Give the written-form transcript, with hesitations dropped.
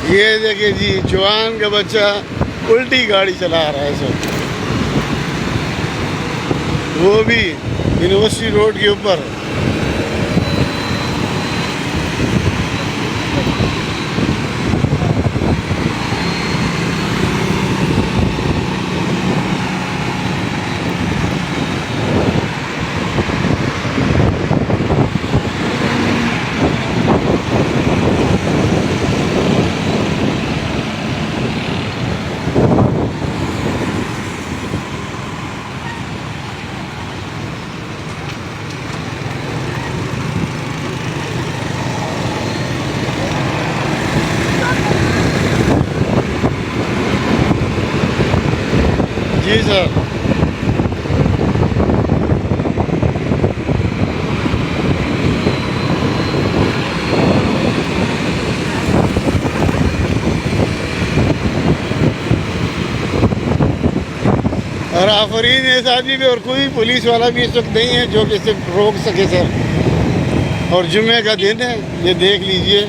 ये देखिए जी, जवान का बच्चा उल्टी गाड़ी चला रहा है सर, वो भी यूनिवर्सिटी रोड के ऊपर। जी सर। और आफरीन इस आदमी पे, और कोई पुलिस वाला भी इस वक्त नहीं है जो कि इसे रोक सके सर। और जुम्मे का दिन है, ये देख लीजिए।